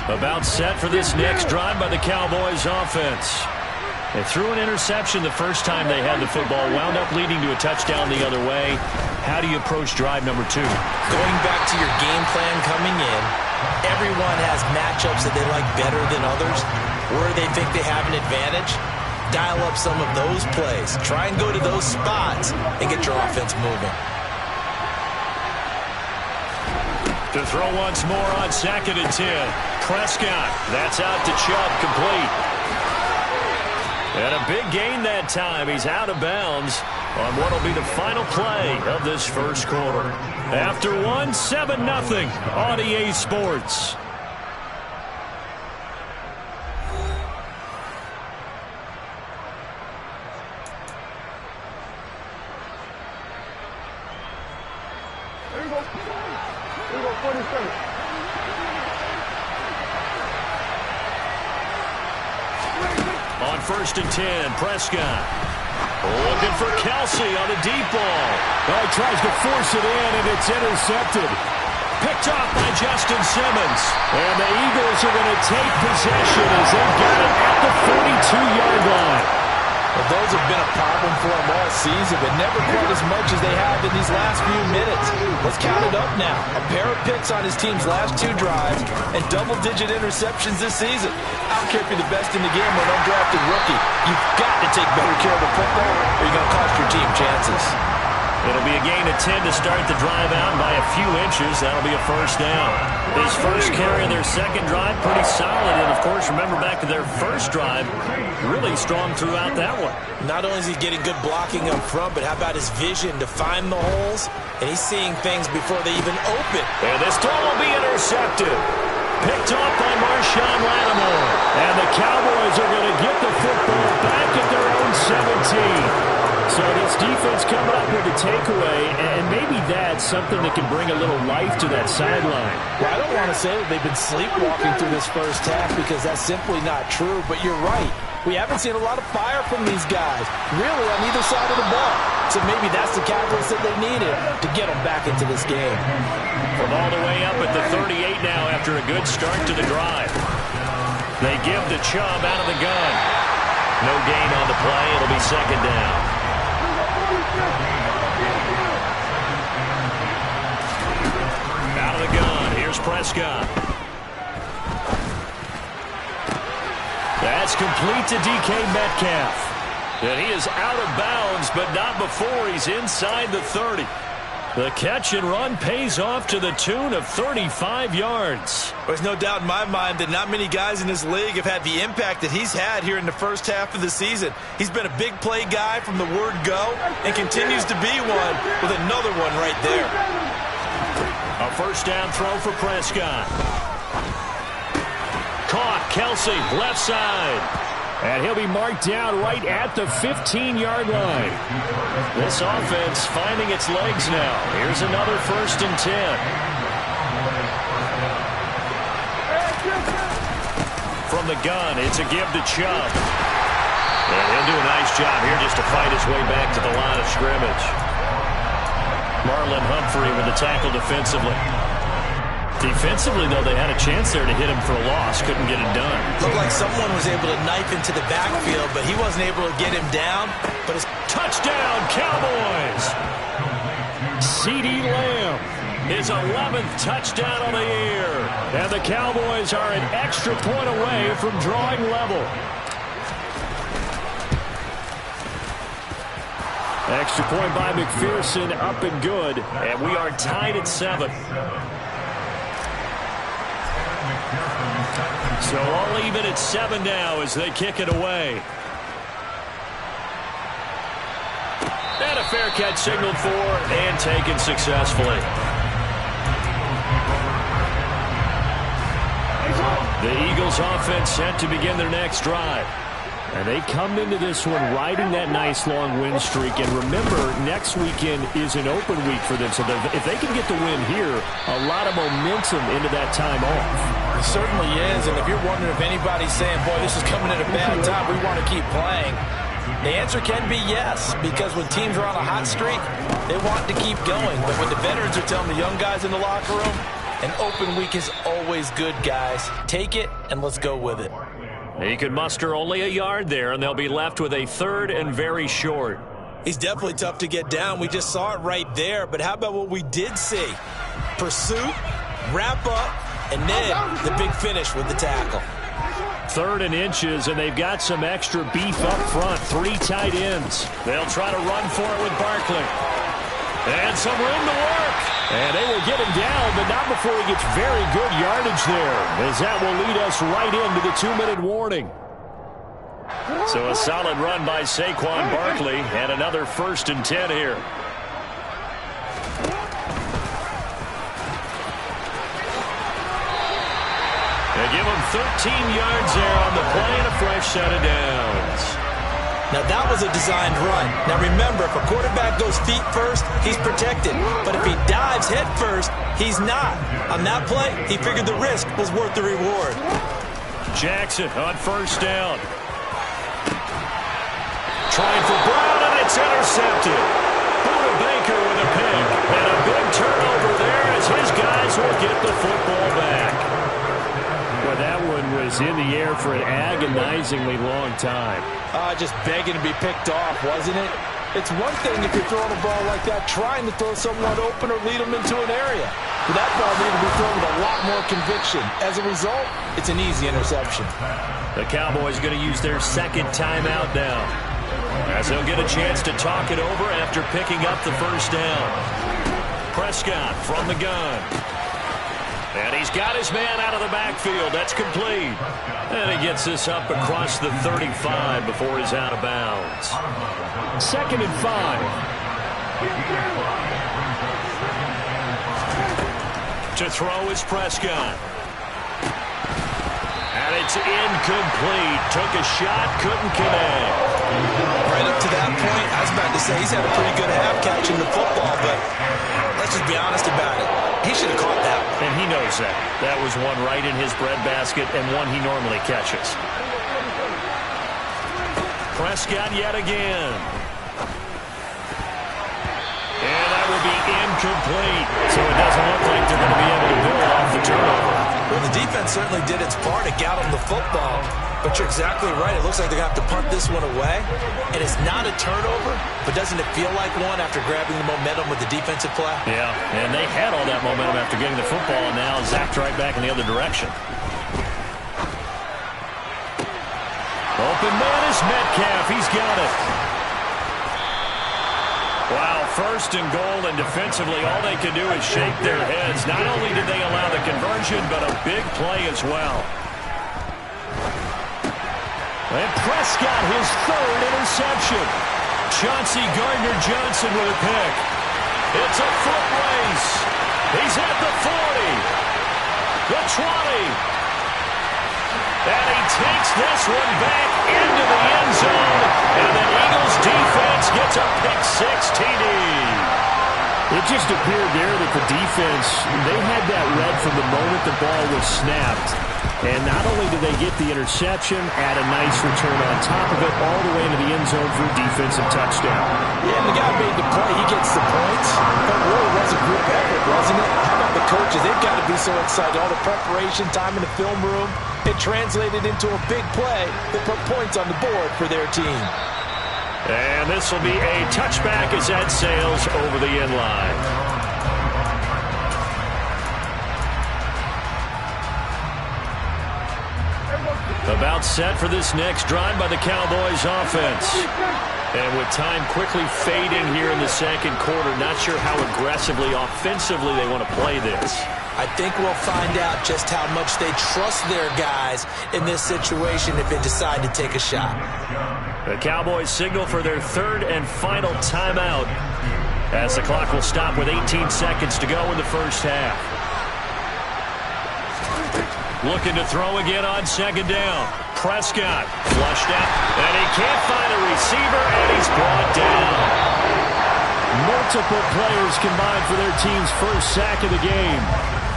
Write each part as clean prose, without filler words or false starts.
About set for this next drive by the Cowboys offense. They threw an interception the first time they had the football, wound up leading to a touchdown the other way. How do you approach drive number 2? Going back to your game plan coming in, everyone has matchups that they like better than others. Where they think they have an advantage, dial up some of those plays. Try and go to those spots and get your offense moving. To throw once more on 2nd and 10. Prescott, that's out to Chubb, complete. And a big gain that time. He's out of bounds on what will be the final play of this first quarter. After 7-0 on EA Sports. On 1st and 10, Prescott. Looking for Kelsey on a deep ball. Oh, he tries to force it in, and it's intercepted. Picked off by Justin Simmons. And the Eagles are going to take possession as they've got it at the 42-yard line. Well, those have been a problem for them all season, but never quite as much as they have in these last few minutes. Let's count it up now. A pair of picks on his team's last 2 drives and double-digit interceptions this season. I don't care if you're the best in the game or an undrafted rookie. You've got to take better care of the football or you're going to cost your team chances. It'll be a gain of 10 to start the drive out by a few inches. That'll be a first down. His first carry of their second drive, pretty solid. And, of course, remember back to their first drive, really strong throughout that one. Not only is he getting good blocking up front, but how about his vision to find the holes? And he's seeing things before they even open. And this throw will be intercepted. Picked off by Marshawn Lattimore. And the Cowboys are going to get the football back at their own 17. So this defense coming up with a takeaway, and maybe that's something that can bring a little life to that sideline. Well, I don't want to say that they've been sleepwalking through this first half because that's simply not true, but you're right. We haven't seen a lot of fire from these guys, really, on either side of the ball. So maybe that's the catalyst that they needed to get them back into this game. From all the way up at the 38 now after a good start to the drive. They give to Chubb out of the gun. No gain on the play. It'll be 2nd down. Out of the gun. Here's Prescott. That's complete to DK Metcalf. And he is out of bounds, but not before he's inside the 30. The catch and run pays off to the tune of 35 yards. There's no doubt in my mind that not many guys in this league have had the impact that he's had here in the first half of the season. He's been a big play guy from the word go and continues to be one with another one right there. A first down throw for Prescott. Caught, Kelsey, left side. And he'll be marked down right at the 15-yard line. This offense finding its legs now. Here's another 1st and 10. From the gun, it's a give to Chubb. And he'll do a nice job here just to fight his way back to the line of scrimmage. Marlon Humphrey with the tackle defensively. Defensively, though, they had a chance there to hit him for a loss. Couldn't get it done. Looked like someone was able to knife into the backfield, but he wasn't able to get him down. But it's touchdown, Cowboys! CeeDee Lamb, his 11th touchdown on the year. And the Cowboys are an extra point away from drawing level. Extra point by McPherson, up and good. And we are tied at 7. So all even at 7 now as they kick it away. And a fair catch signaled for and taken successfully. The Eagles offense set to begin their next drive. And they come into this one riding that nice long win streak. And remember, next weekend is an open week for them. So if they can get the win here, a lot of momentum into that time off. It certainly is. And if you're wondering if anybody's saying, boy, this is coming at a bad time, we want to keep playing, the answer can be yes. Because when teams are on a hot streak, they want to keep going. But when the veterans are telling the young guys in the locker room, An open week is always good, guys. Take it, and let's go with it. He could muster only a yard there, and they'll be left with a third and very short. He's definitely tough to get down. We just saw it right there. But how about what we did see? Pursuit, wrap up, and then the big finish with the tackle. 3rd and inches, and they've got some extra beef up front. 3 tight ends. They'll try to run for it with Barkley. And some room to work. And they will get him down, but not before he gets very good yardage there, as that will lead us right into the 2-minute warning. So a solid run by Saquon Barkley, and another 1st and 10 here. They give him 13 yards there on the play and a fresh set of downs. Now, that was a designed run. Now, remember, if a quarterback goes feet first, he's protected. But if he dives head first, he's not. On that play, he figured the risk was worth the reward. Jackson on 1st down. Trying for Brown, and it's intercepted. Buda Baker with a pick. And a big turnover there as his guys will get the football back. Well, that one was in the air for an agonizingly long time. Just begging to be picked off, wasn't it? It's one thing if you're throwing a ball like that, trying to throw someone open or lead them into an area. But that ball needed to be thrown with a lot more conviction. As a result, it's an easy interception. The Cowboys going to use their 2nd timeout now, as they'll get a chance to talk it over after picking up the 1st down. Prescott from the gun. And he's got his man out of the backfield. That's complete. And he gets this up across the 35 before he's out of bounds. 2nd and 5. To throw is Prescott. And it's incomplete. Took a shot, couldn't connect. Right up to that point, I was about to say he's had a pretty good half catching the football, but let's just be honest about it. He should have caught that. And he knows that. That was one right in his breadbasket and one he normally catches. Prescott yet again. And that will be incomplete. So it doesn't look like they're going to be able to build off the turnover. Well, the defense certainly did its part to get him the football. But you're exactly right. It looks like they're going to have to punt this one away. And it's not a turnover, but doesn't it feel like one after grabbing the momentum with the defensive play? Yeah, and they had all that momentum after getting the football, and now zapped right back in the other direction. Open man is Metcalf. He's got it. Wow, 1st and goal, and defensively all they can do is shake their heads. Not only did they allow the conversion, but a big play as well. And Prescott, his 3rd interception. Chauncey Gardner-Johnson with a pick. It's a foot race. He's at the 40. The 20. And he takes this one back into the end zone. And the Eagles defense gets a pick-6 TD. It just appeared there that the defense, they had that read from the moment the ball was snapped. And not only did they get the interception, add a nice return on top of it, all the way into the end zone for a defensive touchdown. Yeah, and the guy made the play. He gets the points. But really was a group effort, wasn't it? How about the coaches? They've got to be so excited. All the preparation, time in the film room, it translated into a big play that put points on the board for their team. And this will be a touchback as that sails over the end line. About set for this next drive by the Cowboys offense. And with time quickly fading here in the 2nd quarter, not sure how aggressively, offensively they want to play this. I think we'll find out just how much they trust their guys in this situation if they decide to take a shot. The Cowboys signal for their 3rd and final timeout as the clock will stop with 18 seconds to go in the 1st half. Looking to throw again on 2nd down. Prescott flushed out, and he can't find a receiver, and he's brought down. Multiple players combined for their team's 1st sack of the game.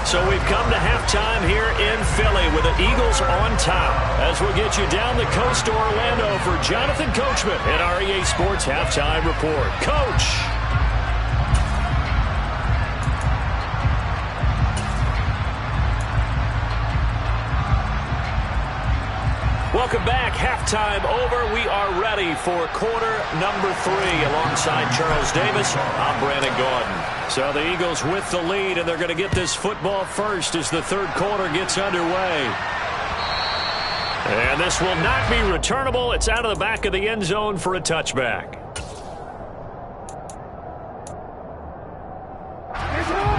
So we've come to halftime here in Philly with the Eagles on top. As we'll get you down the coast to Orlando for Jonathan Coachman at our EA Sports Halftime Report. Coach! Welcome back. Halftime over. We are ready for quarter number 3. Alongside Charles Davis, I'm Brandon Gaudin. So the Eagles with the lead, and they're going to get this football first as the third quarter gets underway. And this will not be returnable. It's out of the back of the end zone for a touchback.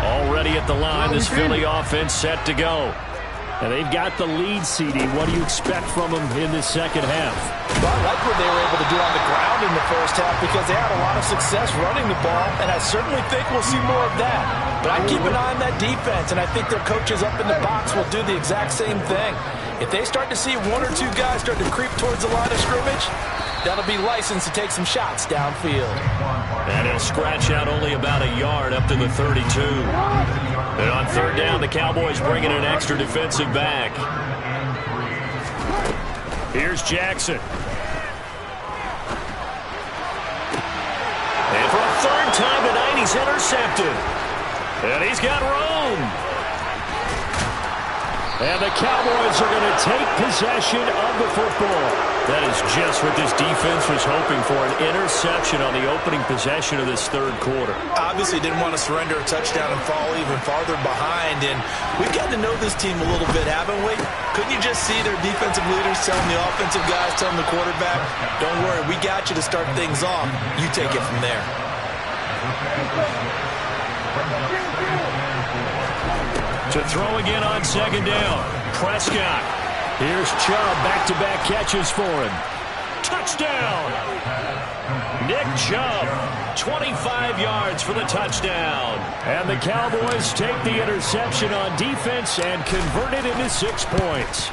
Already at the line, this Philly offense set to go. And they've got the lead, CD. What do you expect from them in this second half? Well, I like what they were able to do on the ground in the first half because they had a lot of success running the ball, and I certainly think we'll see more of that. But I keep an eye on that defense, and I think their coaches up in the box will do the exact same thing. If they start to see one or two guys start to creep towards the line of scrimmage, that'll be licensed to take some shots downfield. And he'll scratch out only about a yard up to the 32. And on third down, the Cowboys bring in an extra defensive back. Here's Jackson. And for a third time tonight, he's intercepted. And he's got room. And the Cowboys are going to take possession of the football. That is just what this defense was hoping for, an interception on the opening possession of this third quarter. Obviously didn't want to surrender a touchdown and fall even farther behind. And we've gotten to know this team a little bit, haven't we? Couldn't you just see their defensive leaders telling the offensive guys, telling the quarterback, don't worry, we got you to start things off. You take it from there. To throw again on second down. Prescott. Here's Chubb. Back-to-back catches for him. Touchdown! Nick Chubb. 25 yards for the touchdown. And the Cowboys take the interception on defense and convert it into 6 points.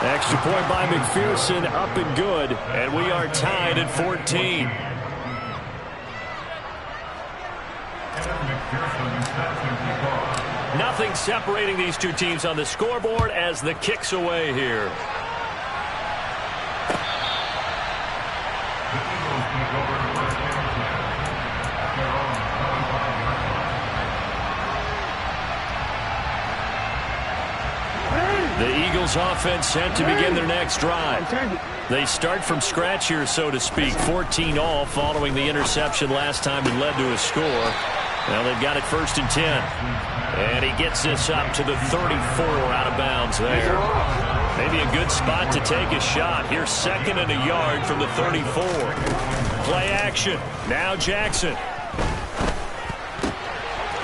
Extra point by McPherson, up and good. And we are tied at 14. Nothing separating these two teams on the scoreboard as the kick's away here. The Eagles offense set to begin their next drive. They start from scratch here, so to speak. 14 all following the interception last time that led to a score. Well, they've got it 1st and 10. And he gets this up to the 34 out of bounds there. Maybe a good spot to take a shot. Here's 2nd and a yard from the 34. Play action. Now Jackson.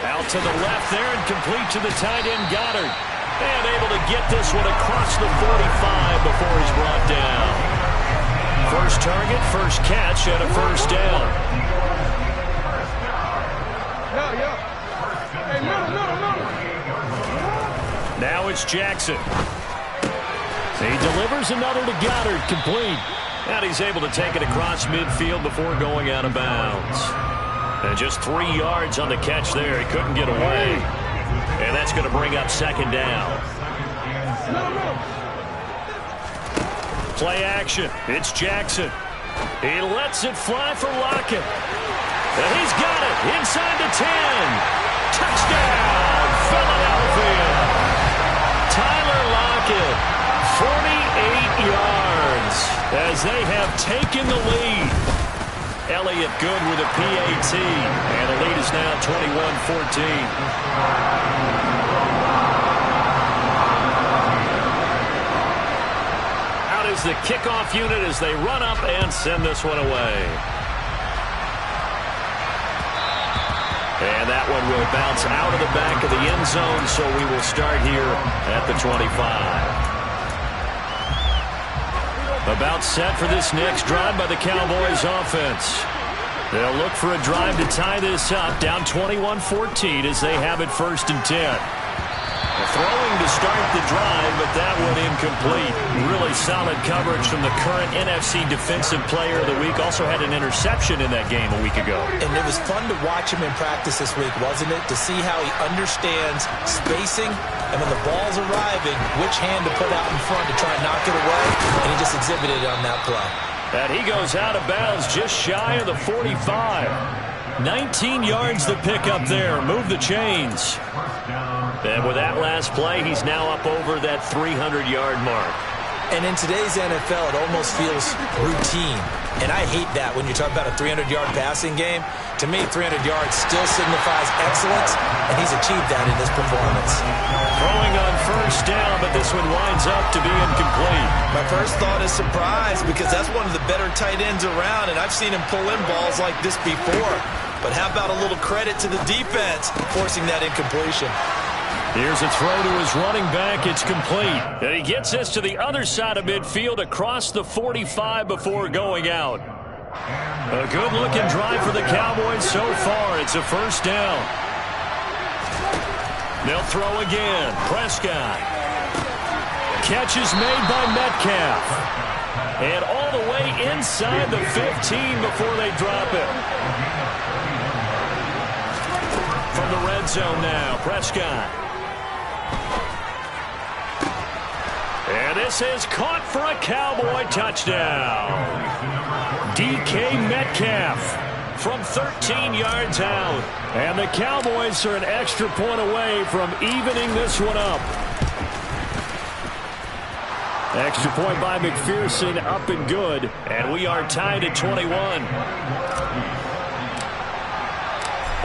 Out to the left there and complete to the tight end Goddard. And able to get this one across the 45 before he's brought down. First target, first catch, and a first down. Now it's Jackson. He delivers another to Goddard, complete. And he's able to take it across midfield before going out of bounds. And just 3 yards on the catch there. He couldn't get away. And that's going to bring up second down. Play action. It's Jackson. He lets it fly for Lockett. And he's got it inside the 10. Touchdown, Philadelphia. Tyler Lockett, 48 yards as they have taken the lead. Elliott good with a PAT, and the lead is now 21-14. Out is the kickoff unit as they run up and send this one away. And that one will bounce out of the back of the end zone, so we will start here at the 25. About set for this next drive by the Cowboys offense. They'll look for a drive to tie this up, down 21-14 as they have it 1st and 10. Throwing to start the drive, but that one incomplete. Really solid coverage from the current NFC Defensive Player of the Week. Also had an interception in that game a week ago. And it was fun to watch him in practice this week, wasn't it? To see how he understands spacing and when the ball's arriving, which hand to put out in front to try and knock it away. And he just exhibited it on that play. And he goes out of bounds just shy of the 45. 19 yards to pick up there. Move the chains. And with that last play, he's now up over that 300-yard mark. And in today's NFL, it almost feels routine. And I hate that when you talk about a 300-yard passing game. To me, 300 yards still signifies excellence, and he's achieved that in this performance. Throwing on first down, but this one winds up to be incomplete. My first thought is surprise, because that's one of the better tight ends around, and I've seen him pull in balls like this before. But how about a little credit to the defense forcing that incompletion? Here's a throw to his running back. It's complete. And he gets this to the other side of midfield across the 45 before going out. A good-looking drive for the Cowboys so far. It's a first down. They'll throw again. Prescott. Catch is made by Metcalf. And all the way inside the 15 before they drop it. From the red zone now, Prescott. And this is caught for a Cowboy touchdown. DK Metcalf from 13 yards out. And the Cowboys are an extra point away from evening this one up. Extra point by McPherson, up and good. And we are tied at 21.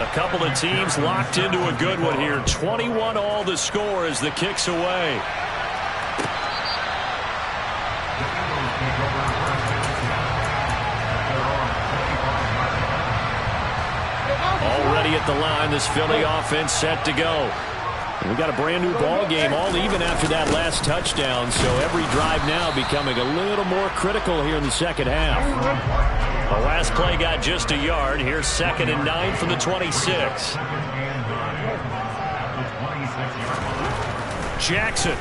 A couple of teams locked into a good one here. 21 all the score as the kick's away. Already at the line, this Philly offense set to go. We got a brand new ball game, all even after that last touchdown, so every drive now becoming a little more critical here in the second half. The last play got just a yard. Here's 2nd and 9 from the 26. Jackson.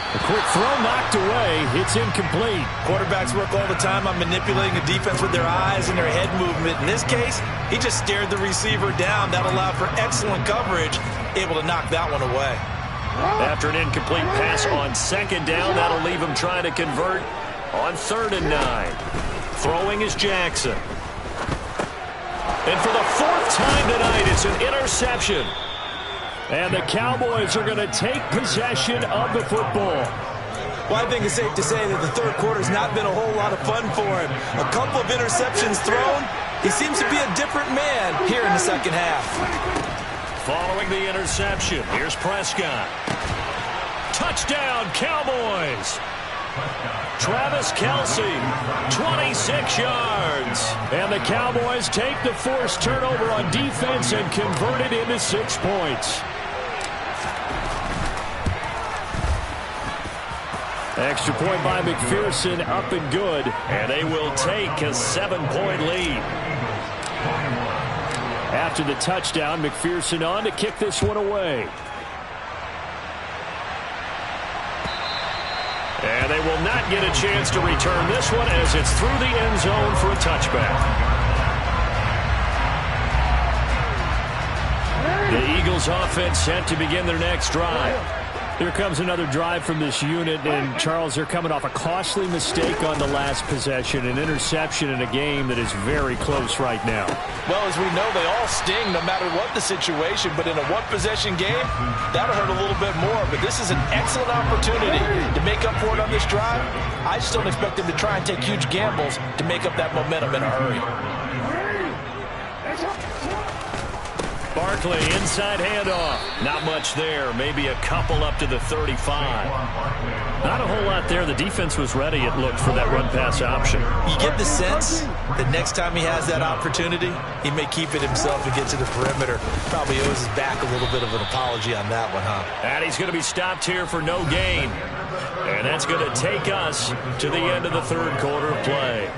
A quick throw knocked away. It's incomplete. Quarterbacks work all the time on manipulating a defense with their eyes and their head movement. In this case, he just stared the receiver down. That allowed for excellent coverage, able to knock that one away. After an incomplete pass on 2nd down, that'll leave him trying to convert on 3rd and 9. Throwing is Jackson. And for the 4th time tonight, it's an interception. And the Cowboys are going to take possession of the football. Well, I think it's safe to say that the third quarter's not been a whole lot of fun for him. A couple of interceptions thrown. He seems to be a different man here in the second half. Following the interception, here's Prescott. Touchdown, Cowboys. Travis Kelce, 26 yards. And the Cowboys take the forced turnover on defense and convert it into 6 points. Extra point by McPherson, up and good. And they will take a 7-point lead. After the touchdown, McPherson on to kick this one away. And they will not get a chance to return this one as it's through the end zone for a touchback. The Eagles offense set to begin their next drive. Here comes another drive from this unit, and Charles, they're coming off a costly mistake on the last possession, an interception in a game that is very close right now. Well, as we know, they all sting no matter what the situation, but in a one-possession game, that'll hurt a little bit more. But this is an excellent opportunity to make up for it on this drive. I just don't expect them to try and take huge gambles to make up that momentum in a hurry. Barkley, inside handoff. Not much there. Maybe a couple up to the 35. Not a whole lot there. The defense was ready, it looked, for that run-pass option. You get the sense that next time he has that opportunity, he may keep it himself and get to the perimeter. Probably owes his back a little bit of an apology on that one, huh? And he's going to be stopped here for no gain. And that's going to take us to the end of the third quarter of play.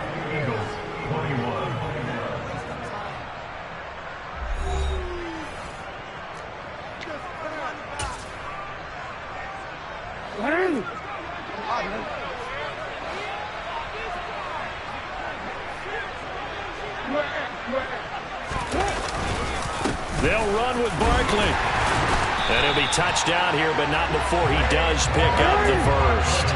They'll run with Barkley. And he'll be touched down here, but not before he does pick up the first.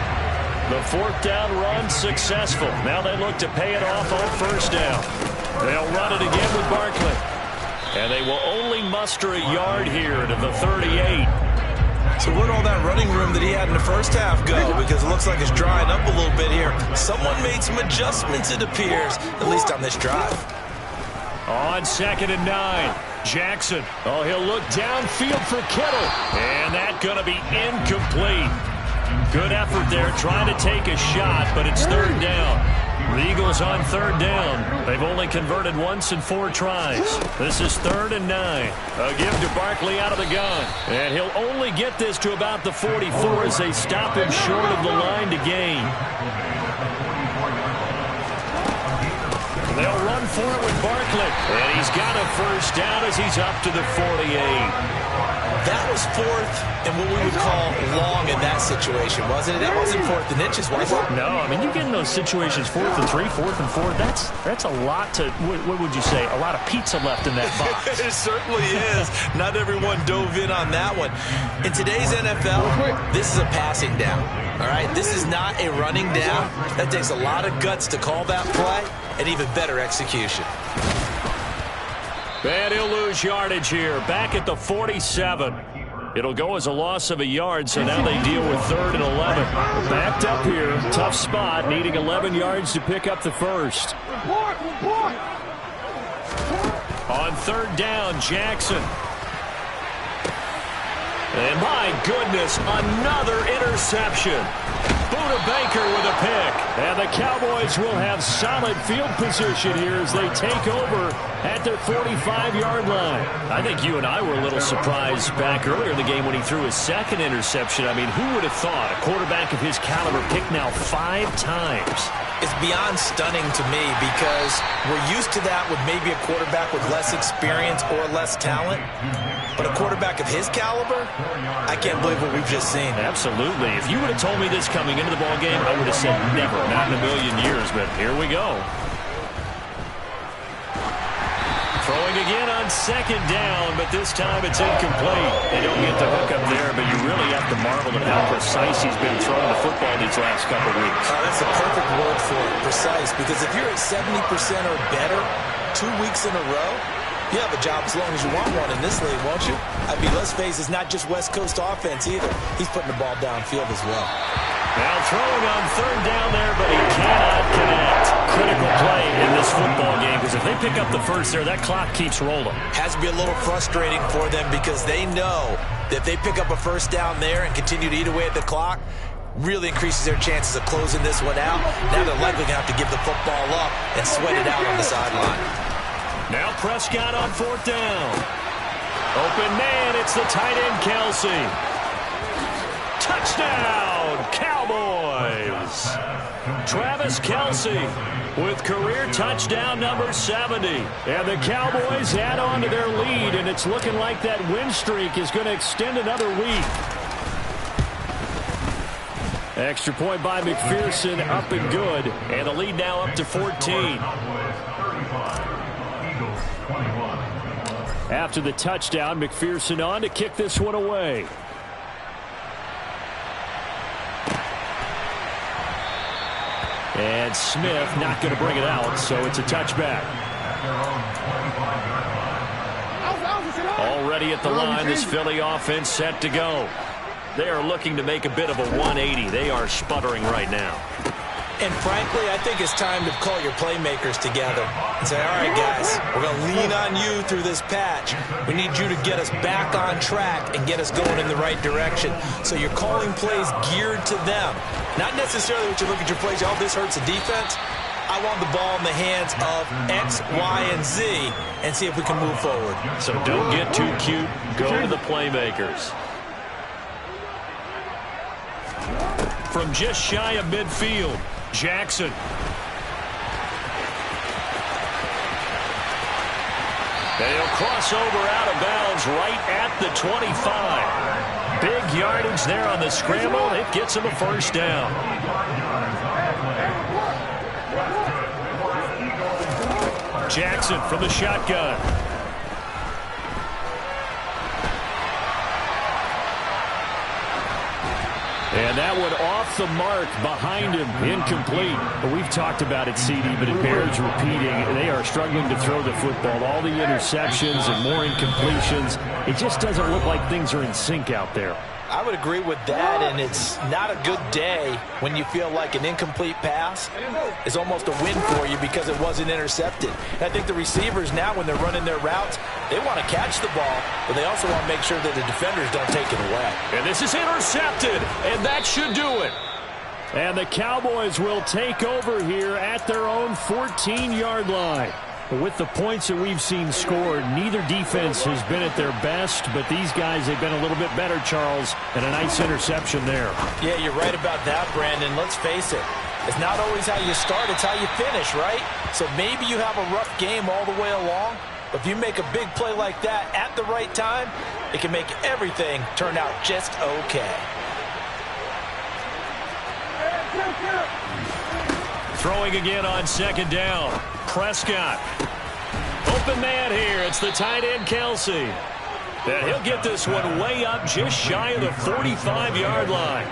The 4th down run successful. Now they look to pay it off on first down. They'll run it again with Barkley. And they will only muster a yard here to the 38. So where'd all that running room that he had in the first half go? Because it looks like it's drying up a little bit here. Someone made some adjustments, it appears, at least on this drive. On 2nd and 9, Jackson. Oh, he'll look downfield for Kittle. And that's going to be incomplete. Good effort there trying to take a shot, but it's 3rd down. The Eagles on 3rd down. They've only converted once in 4 tries. This is 3rd and 9. A give to Barkley out of the gun. And he'll only get this to about the 44 as they stop him short of the line to gain. They'll run for it with Barkley. And he's got a first down as he's up to the 48. That was 4th and what we would call long in that situation, wasn't it? That wasn't 4th and inches, was it? No, I mean, you get in those situations 4th and 3, 4th and 4. That's a lot to, what would you say, a lot of pizza left in that box. It certainly is. Not everyone dove in on that one. In today's NFL, this is a passing down, all right? This is not a running down. That takes a lot of guts to call that play and even better execution. And he'll lose yardage here. Back at the 47. It'll go as a loss of a yard, so now they deal with 3rd and 11. Backed up here. Tough spot, needing 11 yards to pick up the first. On 3rd down, Jackson. And my goodness, another interception. Buda Baker with a pick. And the Cowboys will have solid field position here as they take over at their 45-yard line. I think you and I were a little surprised back earlier in the game when he threw his 2nd interception. I mean, who would have thought a quarterback of his caliber picked now 5 times? It's beyond stunning to me because we're used to that with maybe a quarterback with less experience or less talent. But a quarterback of his caliber, I can't believe what we've just seen. Absolutely. If you would have told me this coming into the ballgame, I would have said never, not in a million years. But here we go. Throwing again on 2nd down, but this time it's incomplete. They don't get the hook up there, but you really have to marvel at how precise he's been throwing the football these last couple weeks. That's the perfect word for it, precise, because if you're at 70% or better 2 weeks in a row, you have a job as long as you want one in this league, won't you? I mean, let's face it, it's not just West Coast offense either. He's putting the ball downfield as well. Now throwing on 3rd down there, but he cannot connect. Critical play in this football game because if they pick up the first there, that clock keeps rolling. Has to be a little frustrating for them because they know that if they pick up a first down there and continue to eat away at the clock, really increases their chances of closing this one out. Now they're likely going to have to give the football up and sweat it out on the sideline. Now Prescott on 4th down. Open man, it's the tight end Kelsey. Touchdown, Cowboys. Travis Kelsey with career touchdown number 70. And the Cowboys add on to their lead, and it's looking like that win streak is going to extend another week. Extra point by McPherson, up and good. And the lead now up to 14. After the touchdown, McPherson on to kick this one away. And Smith not going to bring it out, so it's a touchback. Already at the line, this Philly offense set to go. They are looking to make a bit of a 180. They are sputtering right now. And frankly, I think it's time to call your playmakers together and say, all right, guys, we're going to lean on you through this patch. We need you to get us back on track and get us going in the right direction. So you're calling plays geared to them. Not necessarily what you look at your plays, oh, this hurts the defense. I want the ball in the hands of X, Y, and Z and see if we can move forward. So don't get too cute. Go to the playmakers. From just shy of midfield, Jackson. They'll cross over out of bounds right at the 25. Big yardage there on the scramble. It gets him a first down. Jackson from the shotgun. And that one off the mark behind him, incomplete. We've talked about it, CD, but it bears repeating. They are struggling to throw the football. All the interceptions and more incompletions. It just doesn't look like things are in sync out there. I would agree with that, and it's not a good day when you feel like an incomplete pass is almost a win for you because it wasn't intercepted. And I think the receivers now, when they're running their routes, they want to catch the ball, but they also want to make sure that the defenders don't take it away. And this is intercepted, and that should do it. And the Cowboys will take over here at their own 14-yard line. With the points that we've seen scored, neither defense has been at their best, but these guys have been a little bit better, Charles, and a nice interception there. Yeah, you're right about that, Brandon. Let's face it. It's not always how you start, it's how you finish, right? So maybe you have a rough game all the way along, but if you make a big play like that at the right time, it can make everything turn out just okay. Throwing again on second down. Prescott. Open man here. It's the tight end, Kelsey. And he'll get this one way up just shy of the 45-yard line.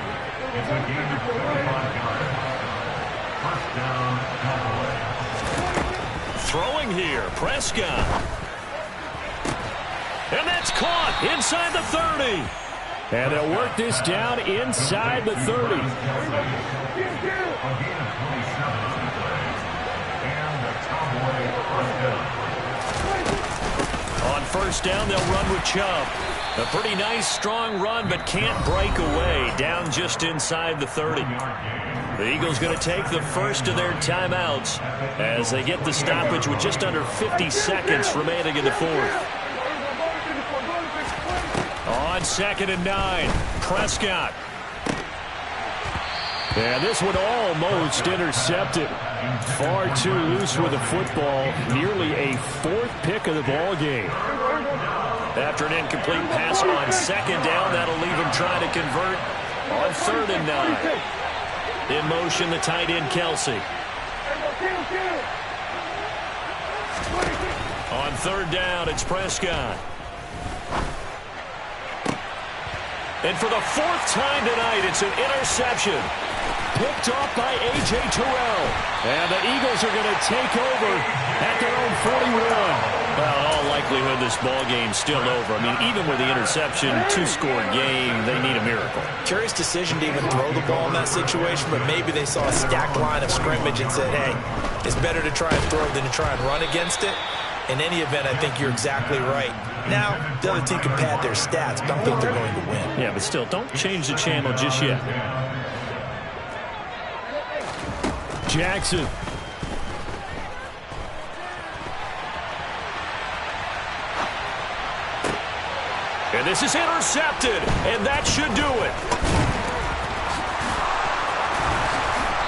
Throwing here. Prescott. And that's caught inside the 30. And they'll work this down inside the 30. On first down, they'll run with Chubb. A pretty nice, strong run, but can't break away. Down just inside the 30. The Eagles going to take the first of their timeouts as they get the stoppage with just under 50 seconds remaining in the fourth. On second and 9, Prescott. And this one almost intercepted. Far too loose with the football. Nearly a fourth pick of the ball game. After an incomplete pass on second down, that'll leave him trying to convert on third and 9. In motion, the tight end, Kelsey. On third down, it's Prescott. And for the fourth time tonight, it's an interception. Picked off by A.J. Terrell. And the Eagles are going to take over at their own 41. Well, in all likelihood, this ball game's still over. I mean, even with the interception, two-score game, they need a miracle. Curious decision to even throw the ball in that situation, but maybe they saw a stacked line of scrimmage and said, hey, it's better to try and throw than to try and run against it. In any event, I think you're exactly right. Now, the other team can pad their stats, but I don't think they're going to win. Yeah, but still, don't change the channel just yet. Jackson. And this is intercepted, and that should do it.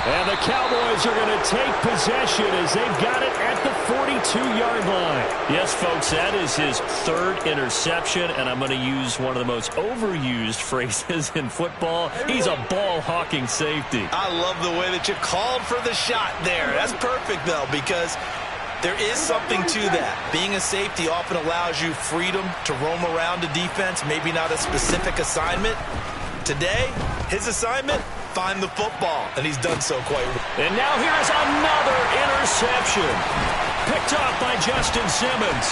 And the Cowboys are going to take possession as they've got it at the 42-yard line. Yes, folks, that is his third interception, and I'm going to use one of the most overused phrases in football. He's a ball-hawking safety. I love the way that you called for the shot there. That's perfect, though, because there is something to that. Being a safety often allows you freedom to roam around the defense, maybe not a specific assignment. Today, his assignment, find the football, and he's done so quite well. And now here's another interception. Picked off by Justin Simmons.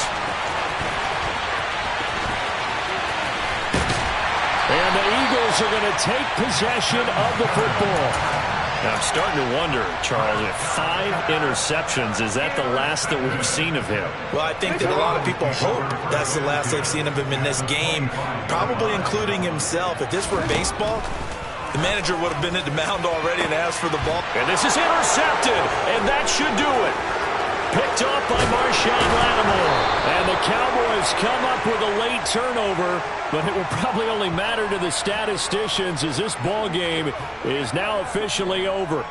And the Eagles are going to take possession of the football. Now, I'm starting to wonder, Charles, if 5 interceptions, is that the last that we've seen of him? Well, I think that a lot of people hope that's the last they've seen of him in this game, probably including himself. If this were baseball, the manager would have been at the mound already and asked for the ball. And this is intercepted, and that should do it. Picked off by Marshawn Lattimore. And the Cowboys come up with a late turnover, but it will probably only matter to the statisticians as this ball game is now officially over.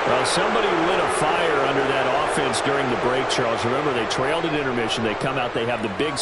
Well, somebody lit a fire under that offense during the break, Charles. Remember, they trailed at intermission. They come out, they have the big